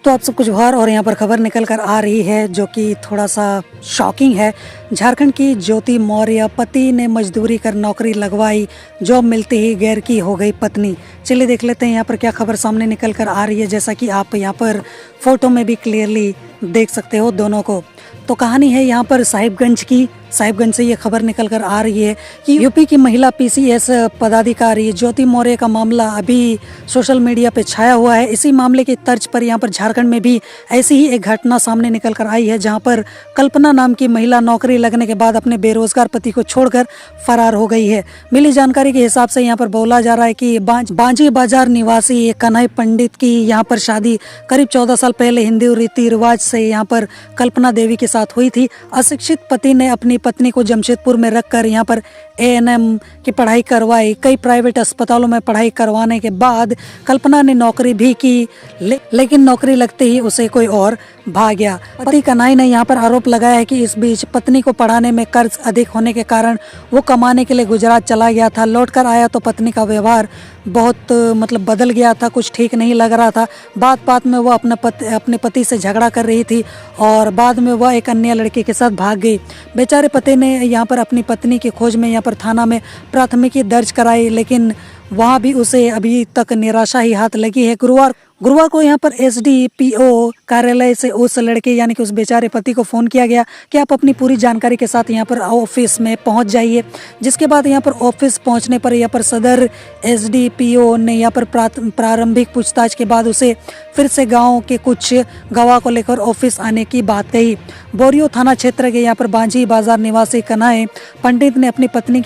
तो आप सबको जोहार। और यहाँ पर खबर निकल कर आ रही है जो कि थोड़ा सा शॉकिंग है। झारखंड की ज्योति मौर्य, पति ने मजदूरी कर नौकरी लगवाई, जॉब मिलते ही गैर की हो गई पत्नी। चलिए देख लेते हैं यहाँ पर क्या खबर सामने निकल कर आ रही है। जैसा कि आप यहाँ पर फोटो में भी क्लियरली देख सकते हो दोनों को। तो कहानी है यहाँ पर साहिबगंज की। साहिबगंज से ये खबर निकल कर आ रही है कि यूपी की महिला पीसीएस पदाधिकारी ज्योति मौर्य का मामला अभी सोशल मीडिया पे छाया हुआ है। इसी मामले की तर्ज पर यहाँ पर झारखंड में भी ऐसी ही एक घटना सामने निकल कर आई है, जहाँ पर कल्पना नाम की महिला नौकरी लगने के बाद अपने बेरोजगार पति को छोड़कर फरार हो गई है। मिली जानकारी के हिसाब से यहाँ पर बोला जा रहा है कि बांजी बाजार निवासी कन्हई पंडित की यहाँ पर शादी करीब 14 साल पहले हिंदू रीति रिवाज से यहाँ पर कल्पना देवी के साथ हुई थी। अशिक्षित पति ने अपनी पत्नी को जमशेदपुर में रखकर यहाँ पर एएनएम की पढ़ाई करवाई। कई प्राइवेट अस्पतालों में पढ़ाई करवाने के बाद कल्पना ने नौकरी भी की, लेकिन नौकरी लगते ही उसे कोई और भाग गया। पति कन्हई ने यहाँ पर आरोप लगाया है कि इस बीच पत्नी को पढ़ाने में कर्ज अधिक होने के कारण वो कमाने के लिए गुजरात चला गया था। लौटकर आया तो पत्नी का व्यवहार बहुत बदल गया था, कुछ ठीक नहीं लग रहा था। बात बात में वह अपने पति से झगड़ा कर रही थी और बाद में वह एक अन्य लड़के के साथ भाग गई। बेचारे पति ने यहाँ पर अपनी पत्नी की खोज में यहाँ पर थाना में प्राथमिकी दर्ज कराई, लेकिन वहाँ भी उसे अभी तक निराशा ही हाथ लगी है। गुरुवार को यहाँ पर एसडीपीओ कार्यालय से उस लड़के यानी कि उस बेचारे पति को फ़ोन किया गया कि आप अपनी पूरी जानकारी के साथ यहाँ पर ऑफिस में पहुँच जाइए। जिसके बाद यहाँ पर ऑफिस पहुँचने पर यहाँ पर सदर एसडीपीओ ने यहाँ पर प्रारंभिक पूछताछ के बाद उसे फिर से गाँव के कुछ गवाह को लेकर ऑफिस आने की बात कही। बोरियो थाना क्षेत्र के यहाँ पर बांझी बाजार निवासी कन्हई पंडित ने अपनी पत्नी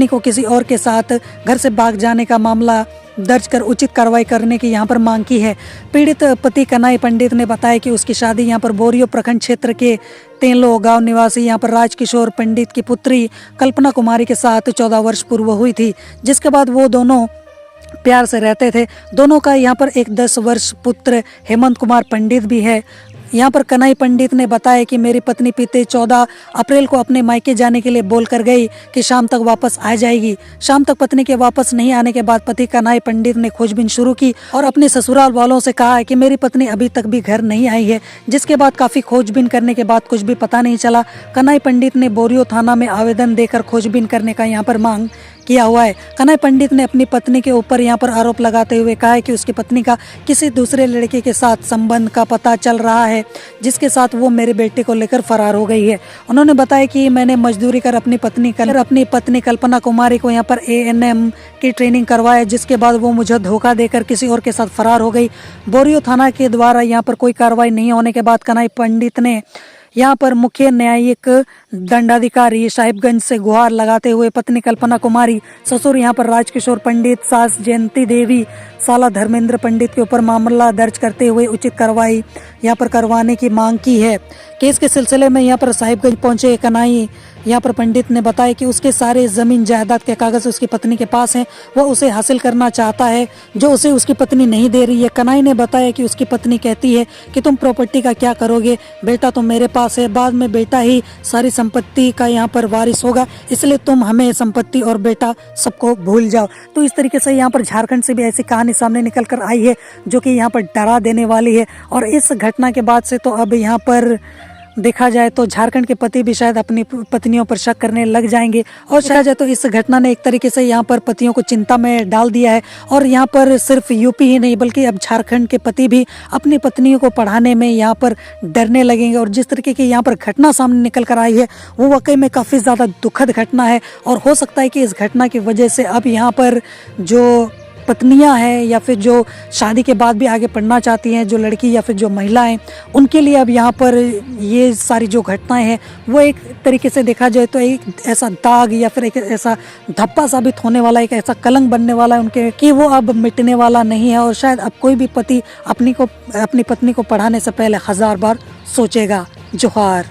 को किसी और के साथ घर से भाग जाने का मामला दर्ज कर उचित कार्रवाई करने की यहाँ पर मांग की है। पीड़ित पति कन्हई पंडित ने बताया कि उसकी शादी यहाँ पर बोरियो प्रखंड क्षेत्र के तेलो गांव निवासी यहाँ पर राजकिशोर पंडित की पुत्री कल्पना कुमारी के साथ 14 वर्ष पूर्व हुई थी, जिसके बाद वो दोनों प्यार से रहते थे। दोनों का यहाँ पर एक 10 वर्ष पुत्र हेमंत कुमार पंडित भी है। यहाँ पर कन्हई पंडित ने बताया कि मेरी पत्नी बीते 14 अप्रैल को अपने मायके जाने के लिए बोलकर गई कि शाम तक वापस आ जाएगी। शाम तक पत्नी के वापस नहीं आने के बाद पति कन्हई पंडित ने खोजबीन शुरू की और अपने ससुराल वालों से कहा कि मेरी पत्नी अभी तक भी घर नहीं आई है। जिसके बाद काफ़ी खोजबीन करने के बाद कुछ भी पता नहीं चला। कन्हई पंडित ने बोरियो थाना में आवेदन देकर खोजबीन करने का यहाँ पर मांग किया हुआ है। कन्हई पंडित ने अपनी पत्नी के ऊपर यहाँ पर आरोप लगाते हुए कहा है कि उसकी पत्नी का किसी दूसरे लड़के के साथ संबंध का पता चल रहा है, जिसके साथ वो मेरे बेटे को लेकर फरार हो गई है। उन्होंने बताया कि मैंने मजदूरी कर अपनी पत्नी कल्पना कुमारी को यहाँ पर एएनएम की ट्रेनिंग करवाया, जिसके बाद वो मुझे धोखा देकर किसी और के साथ फरार हो गई। बोरियो थाना के द्वारा यहाँ पर कोई कार्रवाई नहीं होने के बाद कन्हई पंडित ने यहाँ पर मुख्य न्यायिक दंडाधिकारी साहिबगंज से गुहार लगाते हुए पत्नी कल्पना कुमारी, ससुर यहाँ पर राजकिशोर पंडित, सास जयंती देवी, साला धर्मेंद्र पंडित के ऊपर मामला दर्ज करते हुए उचित कार्रवाई यहाँ पर करवाने की मांग की है। केस के सिलसिले में यहाँ पर साहिबगंज पहुंचे कन्हई यहाँ पर पंडित ने बताया कि उसके सारे जमीन जायदाद के कागज उसकी पत्नी के पास हैं, वो उसे हासिल करना चाहता है जो उसे उसकी पत्नी नहीं दे रही है। कन्हई ने बताया कि उसकी पत्नी कहती है कि तुम प्रॉपर्टी का क्या करोगे, बेटा तो मेरे पास है, बाद में बेटा ही सारी संपत्ति का यहाँ पर वारिस होगा, इसलिए तुम हमें संपत्ति और बेटा सबको भूल जाओ। तो इस तरीके से यहाँ पर झारखंड से भी ऐसी कहानी सामने निकल कर आई है जो कि यहाँ पर डरा देने वाली है। और इस घटना के बाद से तो अब यहाँ पर देखा जाए तो झारखंड के पति भी शायद अपनी पत्नियों पर शक करने लग जाएंगे। और शायद तो इस घटना ने एक तरीके से यहाँ पर पतियों को चिंता में डाल दिया है। और यहाँ पर सिर्फ यूपी ही नहीं बल्कि अब झारखंड के पति भी अपनी पत्नियों को पढ़ाने में यहाँ पर डरने लगेंगे। और जिस तरीके की यहाँ पर घटना सामने निकल कर आई है वो वाकई में काफ़ी ज़्यादा दुखद घटना है। और हो सकता है कि इस घटना की वजह से अब यहाँ पर जो पत्नियां हैं या फिर जो शादी के बाद भी आगे पढ़ना चाहती हैं, जो लड़की या फिर जो महिलाएं, उनके लिए अब यहाँ पर ये सारी जो घटनाएं हैं वो एक तरीके से देखा जाए तो एक ऐसा दाग या फिर एक ऐसा धब्बा साबित होने वाला, एक ऐसा कलंक बनने वाला है उनके कि वो अब मिटने वाला नहीं है। और शायद अब कोई भी पति अपनी पत्नी को पढ़ाने से पहले 1000 बार सोचेगा। जोहार।